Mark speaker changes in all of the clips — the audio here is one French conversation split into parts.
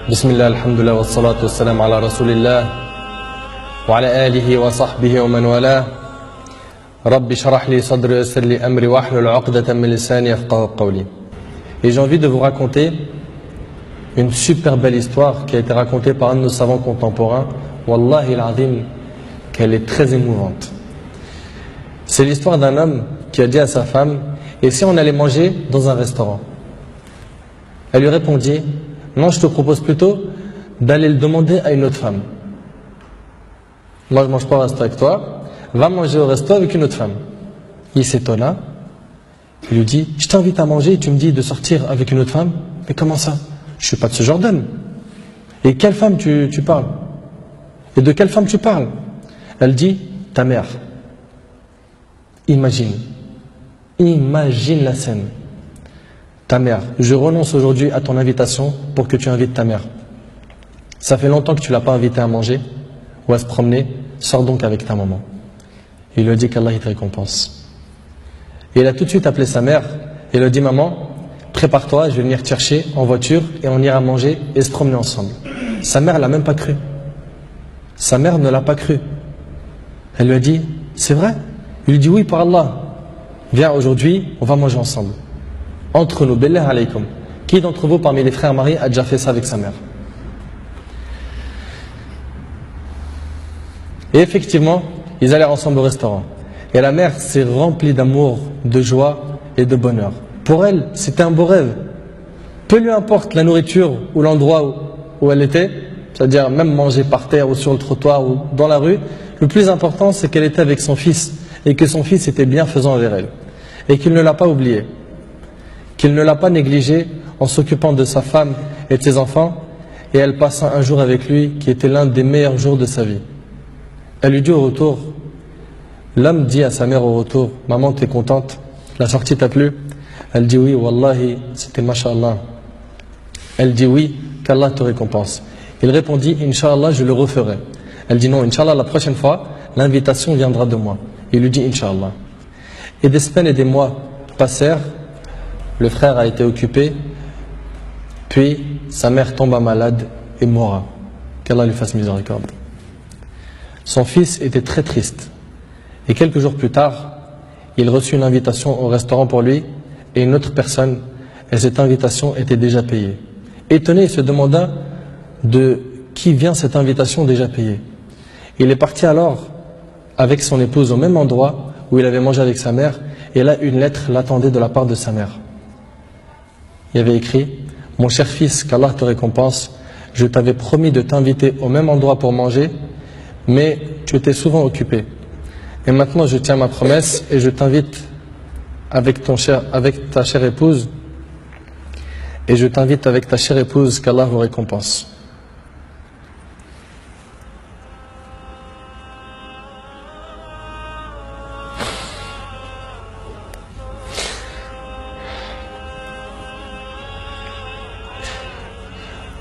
Speaker 1: بسم الله الحمد لله والصلاة والسلام على رسول الله وعلى آله وصحبه ومن والاه رب اشرح لي صدري ويسر لي أمري واحلل عقدة من لساني يفقهوا قولي. Et j'ai envie de vous raconter une super belle histoire qui a été racontée par un de nos savants contemporains. Wallahi al-azim, qu'elle est très émouvante. C'est l'histoire d'un homme qui a dit à sa femme: et si on allait manger dans un restaurant? Elle lui répondit: non, je te propose plutôt d'aller le demander à une autre femme. Moi, je ne mange pas au resto avec toi, va manger au resto avec une autre femme. Il s'étonna, il lui dit: je t'invite à manger et tu me dis de sortir avec une autre femme? Mais comment ça? Je ne suis pas de ce genre d'homme. Et quelle femme tu parles? Et de quelle femme tu parles? Elle dit: ta mère. Imagine la scène. Ta mère, je renonce aujourd'hui à ton invitation pour que tu invites ta mère. Ça fait longtemps que tu ne l'as pas invitée à manger ou à se promener, sors donc avec ta maman. Il lui a dit qu'Allah te récompense. Et il a tout de suite appelé sa mère et il lui a dit: maman, prépare-toi, je vais venir te chercher en voiture et on ira manger et se promener ensemble. Sa mère ne l'a même pas cru. Sa mère ne l'a pas cru. Elle lui a dit: c'est vrai? Il lui dit: oui, par Allah. Viens aujourd'hui, on va manger ensemble. Entre nous, billah alaykum. Qui d'entre vous parmi les frères mariés a déjà fait ça avec sa mère? Et effectivement, ils allèrent ensemble au restaurant. Et la mère s'est remplie d'amour, de joie et de bonheur. Pour elle, c'était un beau rêve. Peu lui importe la nourriture ou l'endroit où elle était, c'est-à-dire même manger par terre ou sur le trottoir ou dans la rue, le plus important c'est qu'elle était avec son fils et que son fils était bienfaisant envers elle. Et qu'il ne l'a pas oublié, qu'il ne l'a pas négligé en s'occupant de sa femme et de ses enfants, et elle passa un jour avec lui qui était l'un des meilleurs jours de sa vie. Elle lui dit au retour, l'homme dit à sa mère au retour: maman, t'es contente? La sortie t'a plu? Elle dit: oui, wallahi, c'était mashallah. Elle dit: oui, qu'Allah te récompense. Il répondit: Inch'Allah, je le referai. Elle dit: non, Inch'Allah, la prochaine fois, l'invitation viendra de moi. Il lui dit: Inch'Allah. Et des semaines et des mois passèrent, le frère a été occupé, puis sa mère tomba malade et mourra. Qu'Allah lui fasse miséricorde. Son fils était très triste. Et quelques jours plus tard, il reçut une invitation au restaurant pour lui et une autre personne, et cette invitation était déjà payée. Étonné, il se demanda de qui vient cette invitation déjà payée. Il est parti alors avec son épouse au même endroit où il avait mangé avec sa mère, et là une lettre l'attendait de la part de sa mère. Il y avait écrit: mon cher fils, qu'Allah te récompense, je t'avais promis de t'inviter au même endroit pour manger, mais tu étais souvent occupé. Et maintenant je tiens ma promesse et je t'invite avec ta chère épouse, et je t'invite avec ta chère épouse, qu'Allah vous récompense.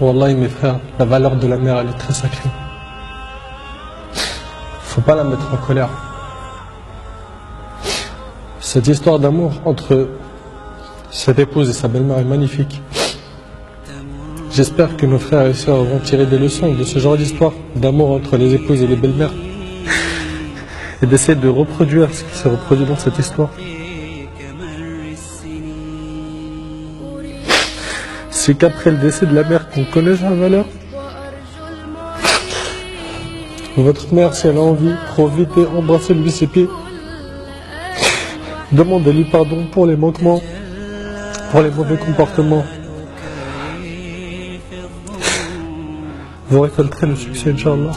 Speaker 1: Wallahi mes frères, la valeur de la mère elle est très sacrée. Faut pas la mettre en colère. Cette histoire d'amour entre cette épouse et sa belle-mère est magnifique. J'espère que nos frères et sœurs vont tirer des leçons de ce genre d'histoire d'amour entre les épouses et les belles-mères et d'essayer de reproduire ce qui s'est reproduit dans cette histoire. C'est qu'après le décès de la mère qu'on connaît sa valeur. Votre mère, si elle a envie, profitez, embrassez-lui ses pieds. Demandez-lui pardon pour les manquements, pour les mauvais comportements. Vous récolterez le succès, Inch'Allah.